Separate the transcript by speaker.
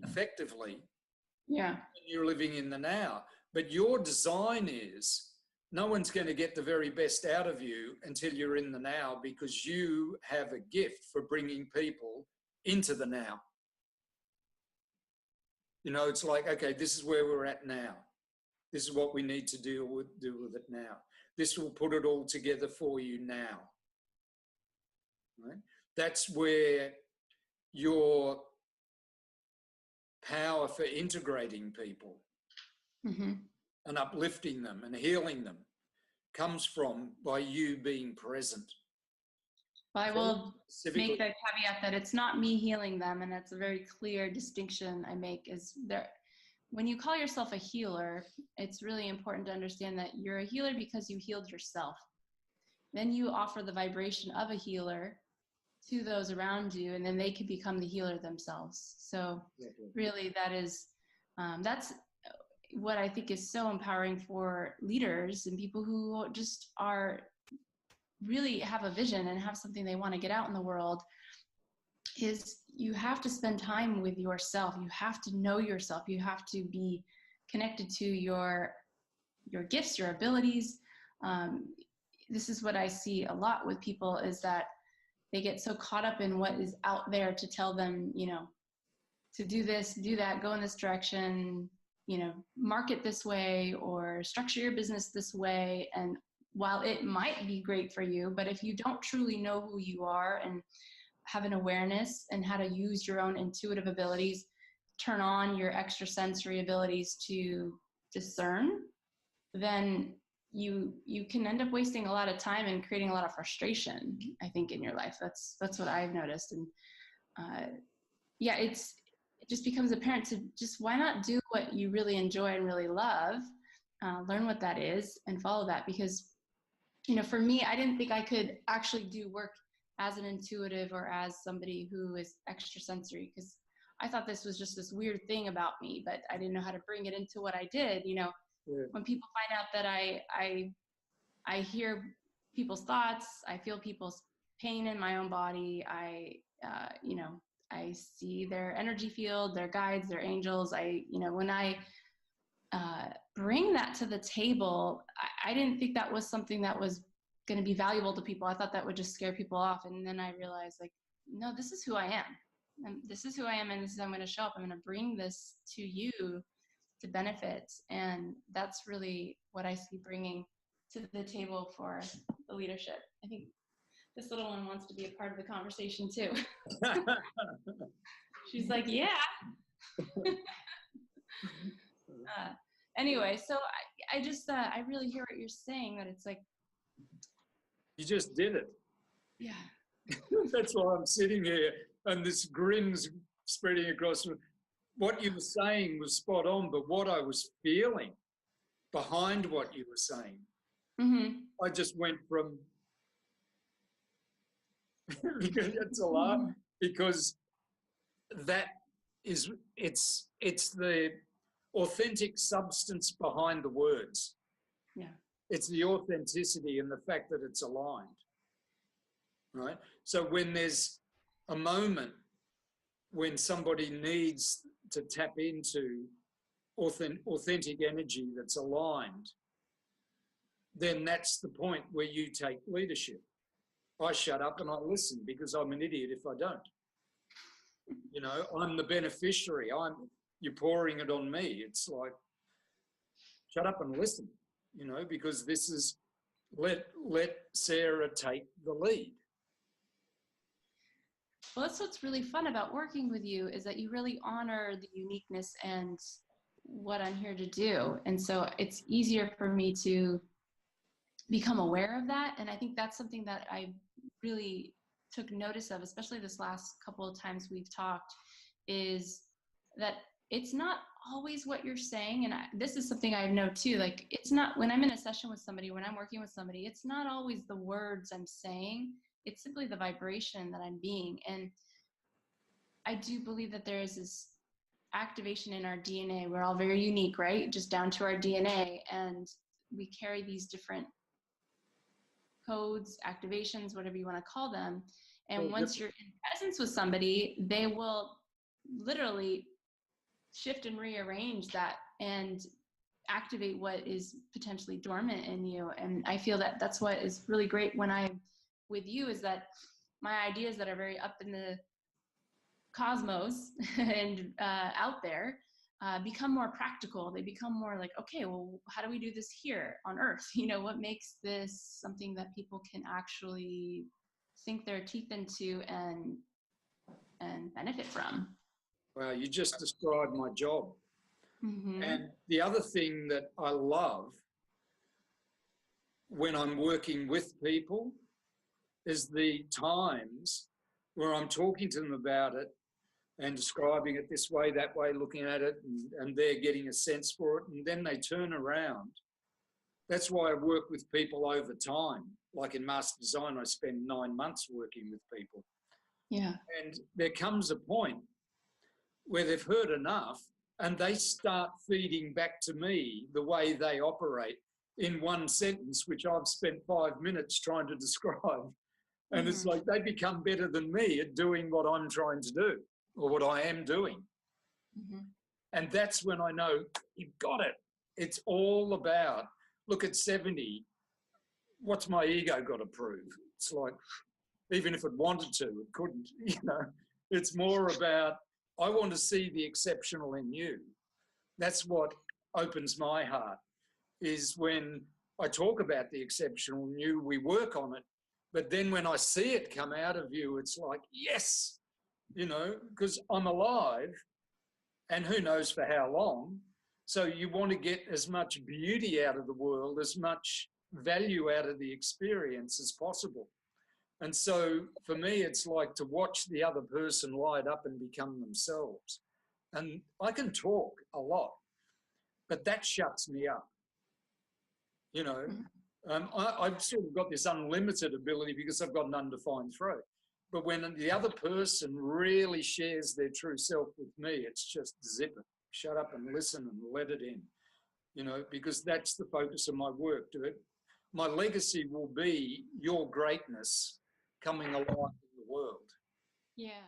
Speaker 1: effectively.
Speaker 2: Yeah.
Speaker 1: You're living in the now. But your design is no one's going to get the very best out of you until you're in the now, because you have a gift for bringing people into the now. You know, it's like, okay, this is where we're at now. This is what we need to do with it now. This will put it all together for you now. Right? That's where your power for integrating people and uplifting them and healing them comes from, by you being present.
Speaker 2: Well, I will make the caveat that it's not me healing them, and that's a very clear distinction I make. Is there, when you call yourself a healer, it's really important to understand that you're a healer because you healed yourself. Then you offer the vibration of a healer to those around you, and then they can become the healer themselves. So really that is, that's what I think is so empowering for leaders and people who just are really have a vision and have something they want to get out in the world, is you have to spend time with yourself. You have to know yourself. You have to be connected to your gifts, your abilities. This is what I see a lot with people, is that they get so caught up in what is out there to tell them, you know, to do this, do that, go in this direction, you know, market this way or structure your business this way. And while it might be great for you, but if you don't truly know who you are and have an awareness and how to use your own intuitive abilities, turn on your extrasensory abilities to discern, then you can end up wasting a lot of time and creating a lot of frustration, I think, in your life. That's what I've noticed. And yeah, it just becomes apparent to just, why not do what you really enjoy and really love, learn what that is and follow that. Because, you know, for me, I didn't think I could actually do work as an intuitive or as somebody who is extrasensory, because I thought this was just this weird thing about me, but I didn't know how to bring it into what I did. You know, when people find out that I hear people's thoughts, I feel people's pain in my own body, you know, I see their energy field, their guides, their angels. You know, when I bring that to the table, I didn't think that was something that was going to be valuable to people. I thought that would just scare people off. And then I realized, like, no, this is who I am. And this is who I am, and this is how I'm going to show up. I'm going to bring this to you to benefit. And that's really what I see bringing to the table for the leadership. I think this little one wants to be a part of the conversation too. She's like, yeah. Anyway, so I just, I really hear what you're saying, that it's like,
Speaker 1: you just did it.
Speaker 2: Yeah.
Speaker 1: That's why I'm sitting here and this grin's spreading across. What you were saying was spot on, but what I was feeling behind what you were saying, I just went from, it's a lot, because that is, it's the authentic substance behind the words.
Speaker 2: Yeah.
Speaker 1: It's the authenticity and the fact that it's aligned, right? So when there's a moment when somebody needs to tap into authentic energy that's aligned, then that's the point where you take leadership. I shut up and I listen, because I'm an idiot if I don't. You know, I'm the beneficiary. You're pouring it on me. It's like, shut up and listen, you know, because this is, let Sarah take the lead.
Speaker 2: Well, that's what's really fun about working with you, is that you really honor the uniqueness and what I'm here to do. And so it's easier for me to become aware of that. And I think that's something that I really took notice of, especially this last couple of times we've talked, is that it's not always what you're saying. And this is something I know too, like, it's not, when I'm in a session with somebody, when I'm working with somebody, it's not always the words I'm saying. It's simply the vibration that I'm being. And I do believe that there is this activation in our DNA. We're all very unique, right? Just down to our DNA. And we carry these different codes, activations, whatever you want to call them. And once you're in presence with somebody, they will literally shift and rearrange that and activate what is potentially dormant in you. And I feel that that's what is really great when I'm with you, is that my ideas that are very up in the cosmos and out there become more practical. They become more like, okay, well, how do we do this here on Earth? You know, what makes this something that people can actually sink their teeth into and benefit from?
Speaker 1: Well, you just described my job.
Speaker 2: Mm-hmm.
Speaker 1: And the other thing that I love when I'm working with people is the times where I'm talking to them about it and describing it this way, that way, looking at it, and they're getting a sense for it, and then they turn around. That's why I work with people over time. Like in master design, I spend 9 months working with people.
Speaker 2: Yeah.
Speaker 1: And there comes a point where they've heard enough and they start feeding back to me the way they operate in one sentence, which I've spent 5 minutes trying to describe. And it's like they become better than me at doing what I'm trying to do or what I am doing.
Speaker 2: Mm-hmm.
Speaker 1: And that's when I know you've got it. It's all about, look, at 70, what's my ego got to prove? It's like, even if it wanted to, it couldn't, you know. It's more about, I want to see the exceptional in you. That's what opens my heart, is when I talk about the exceptional in you, we work on it. But then when I see it come out of you, it's like, yes, you know, because I'm alive and who knows for how long. So you want to get as much beauty out of the world, as much value out of the experience as possible. And so for me, it's like to watch the other person light up and become themselves. And I can talk a lot, but that shuts me up. You know, I've sort of got this unlimited ability because I've got an undefined throat. But when the other person really shares their true self with me, it's just zip it, shut up and listen and let it in, you know, because that's the focus of my work. My legacy will be your greatness coming alive in the world.
Speaker 2: Yeah.